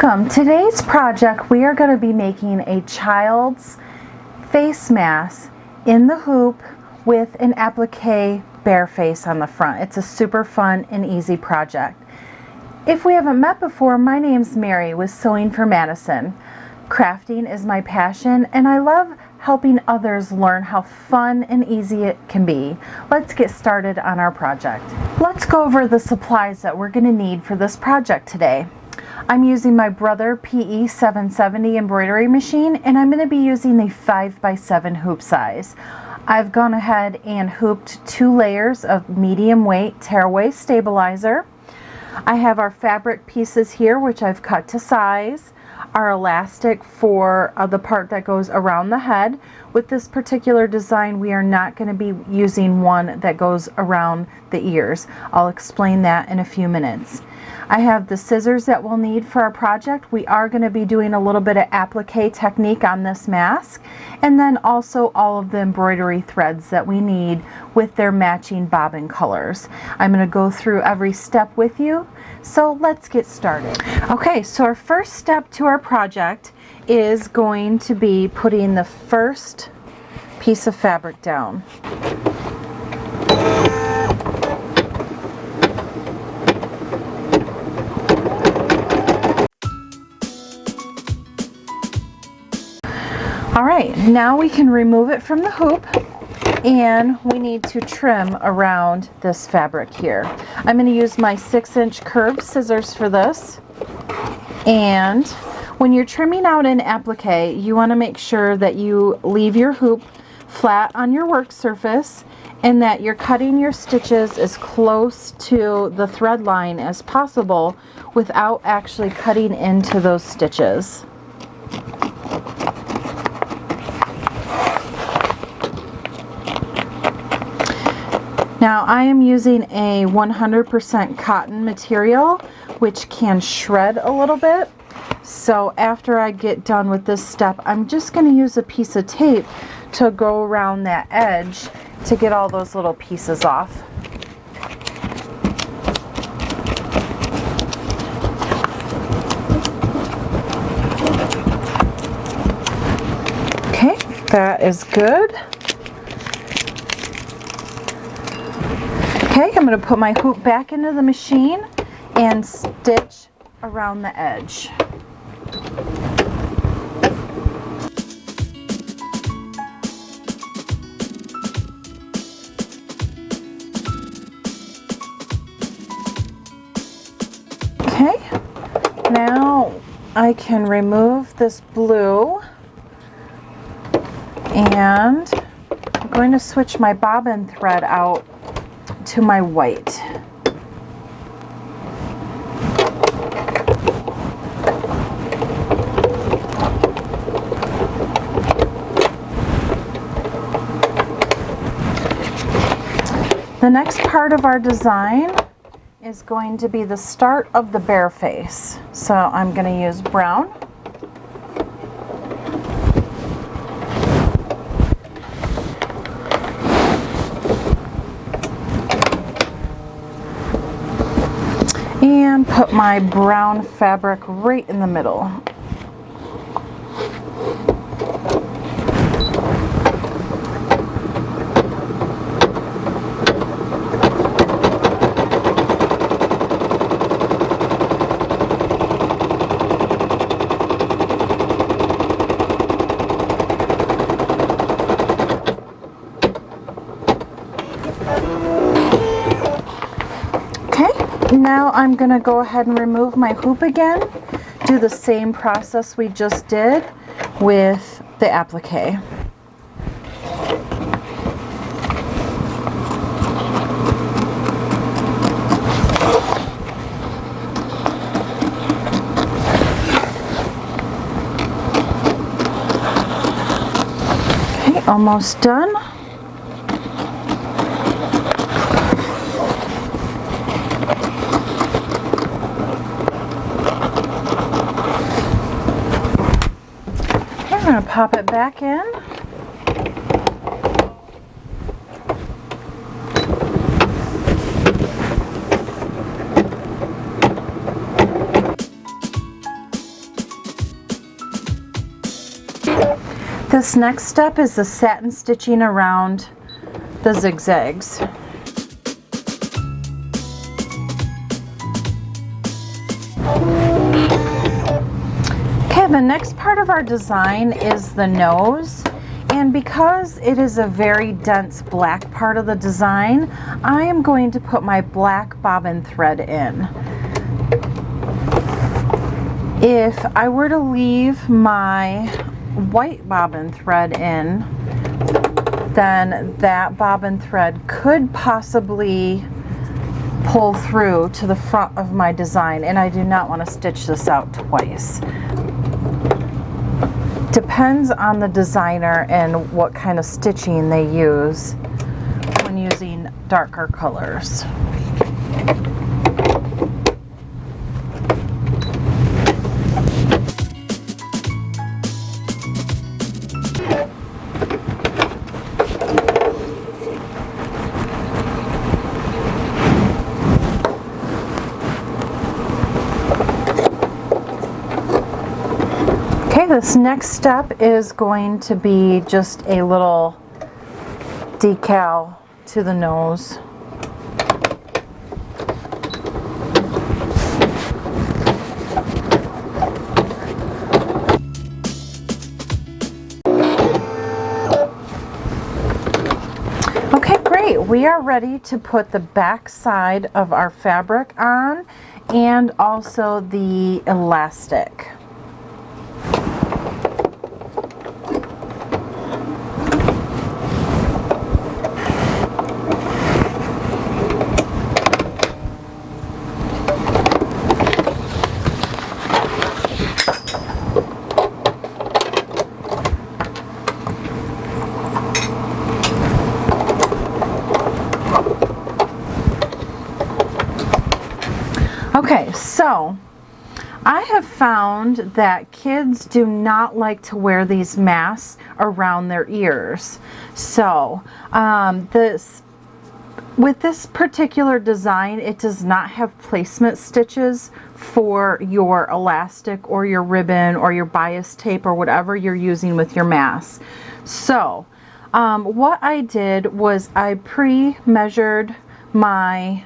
Welcome. Today's project, we are going to be making a child's face mask in the hoop with an applique bear face on the front. It's a super fun and easy project. If we haven't met before, my name's Mary with Sewing for Madison. Crafting is my passion and I love helping others learn how fun and easy it can be. Let's get started on our project. Let's go over the supplies that we're going to need for this project today. I'm using my Brother PE 770 embroidery machine and I'm going to be using the 5x7 hoop size. I've gone ahead and hooped 2 layers of medium weight tearaway stabilizer. I have our fabric pieces here which I've cut to size. Our elastic for the part that goes around the head. With this particular design, we are not going to be using one that goes around the ears. I'll explain that in a few minutes. I have the scissors that we'll need for our project. We are going to be doing a little bit of applique technique on this mask, and then also all of the embroidery threads that we need with their matching bobbin colors. I'm going to go through every step with you, so let's get started. Okay, so our first step to our project is going to be putting the first piece of fabric down. Alright, now we can remove it from the hoop and we need to trim around this fabric here. I'm going to use my 6-inch curved scissors for this. And when you're trimming out an applique, you want to make sure that you leave your hoop flat on your work surface and that you're cutting your stitches as close to the thread line as possible without actually cutting into those stitches. Now I am using a 100% cotton material which can shred a little bit. So after I get done with this step, I'm just going to use a piece of tape to go around that edge to get all those little pieces off. Okay, that is good. Okay, I'm going to put my hoop back into the machine and stitch around the edge. Okay, now I can remove this blue and I'm going to switch my bobbin thread out to my white. The next part of our design is going to be the start of the bear face. So I'm going to use brown. And put my brown fabric right in the middle. Now I'm going to go ahead and remove my hoop again, do the same process we just did with the applique. Okay, almost done. I'm going to pop it back in. This next step is the satin stitching around the zigzags. Okay, the next part of our design is the nose. And because it is a very dense black part of the design, I am going to put my black bobbin thread in. If I were to leave my white bobbin thread in, then that bobbin thread could possibly pull through to the front of my design, and I do not want to stitch this out twice. Depends on the designer and what kind of stitching they use when using darker colors. This next step is going to be just a little decal to the nose. Okay, great. We are ready to put the back side of our fabric on and also the elastic. Okay, so I have found that kids do not like to wear these masks around their ears. So with this particular design, it does not have placement stitches for your elastic or your ribbon or your bias tape or whatever you're using with your mask. So what I did was I pre-measured my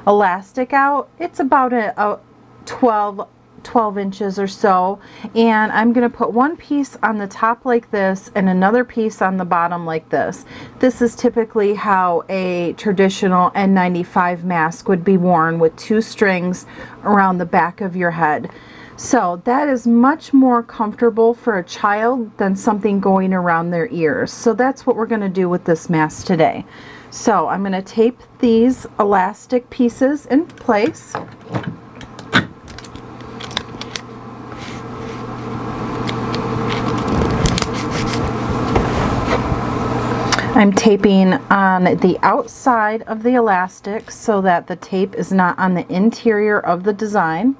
elastic out. It's about a 12 inches or so, and I'm going to put one piece on the top like this and another piece on the bottom like this. This is typically how a traditional N95 mask would be worn, with 2 strings around the back of your head. So that is much more comfortable for a child than something going around their ears. So that's what we're going to do with this mask today. So I'm going to tape these elastic pieces in place. I'm taping on the outside of the elastic so that the tape is not on the interior of the design.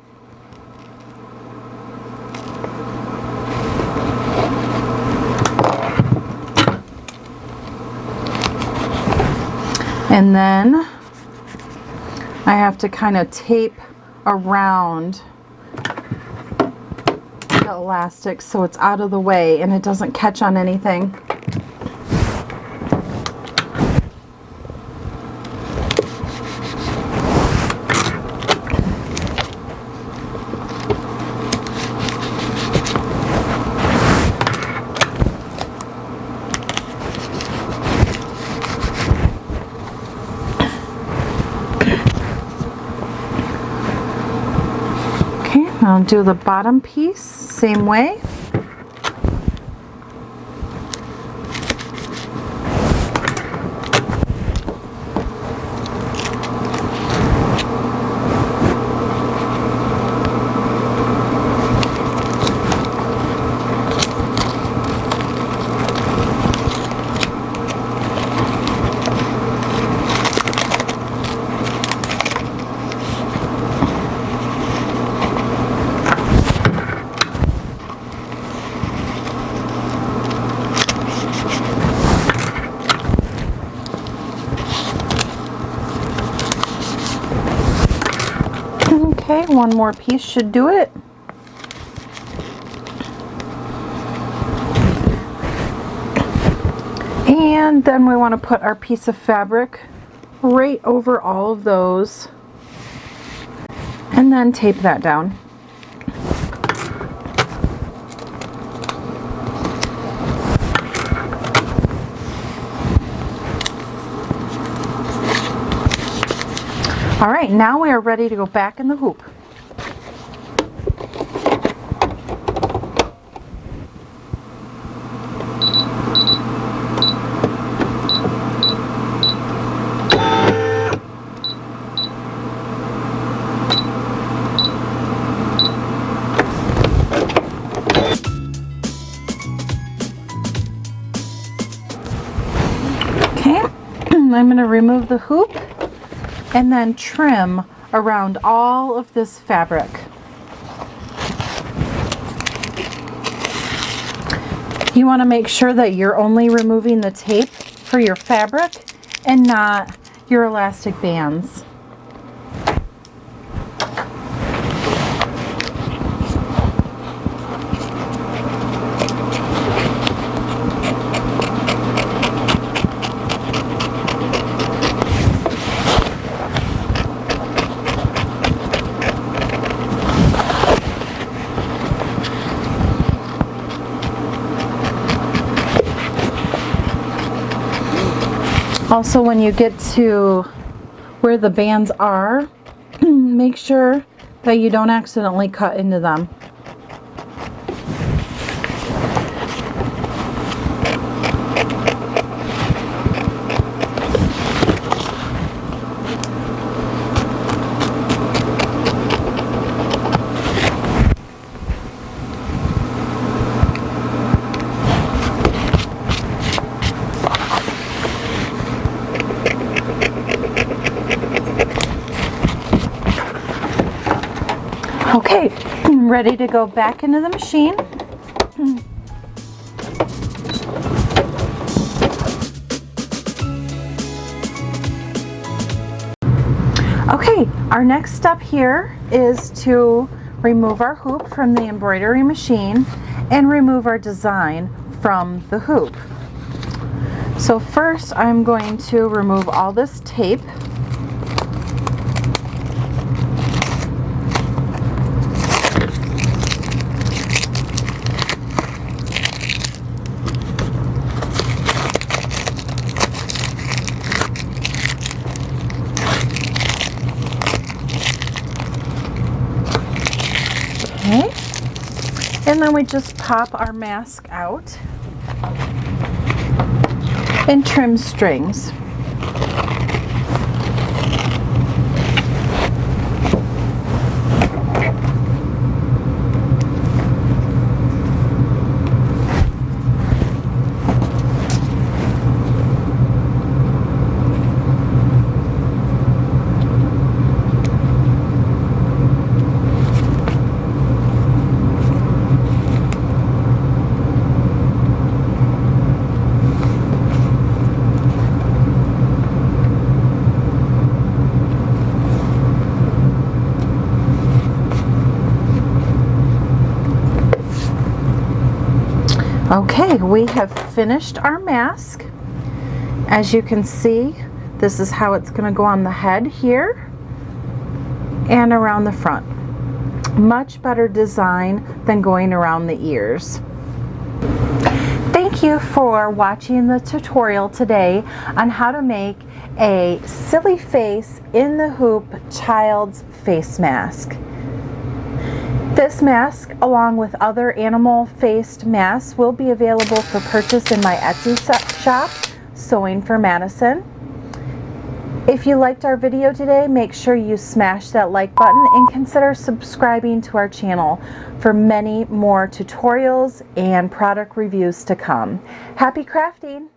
And then I have to kind of tape around the elastic so it's out of the way and it doesn't catch on anything. I'll do the bottom piece same way. Okay, one more piece should do it. And then we want to put our piece of fabric right over all of those and then tape that down. All right, now we are ready to go back in the hoop. Okay, I'm going to remove the hoop and then trim around all of this fabric. You want to make sure that you're only removing the tape for your fabric and not your elastic bands. Also, when you get to where the bands are, make sure that you don't accidentally cut into them. Okay, ready to go back into the machine. Okay, our next step here is to remove our hoop from the embroidery machine and remove our design from the hoop. So first I'm going to remove all this tape. Okay, and then we just pop our mask out and trim strings. Okay, we have finished our mask. As you can see, this is how it's going to go on the head here and around the front. Much better design than going around the ears. Thank you for watching the tutorial today on how to make a silly face in the hoop child's face mask. This mask, along with other animal-faced masks, will be available for purchase in my Etsy shop, Sewing for Madison. If you liked our video today, make sure you smash that like button and consider subscribing to our channel for many more tutorials and product reviews to come. Happy crafting!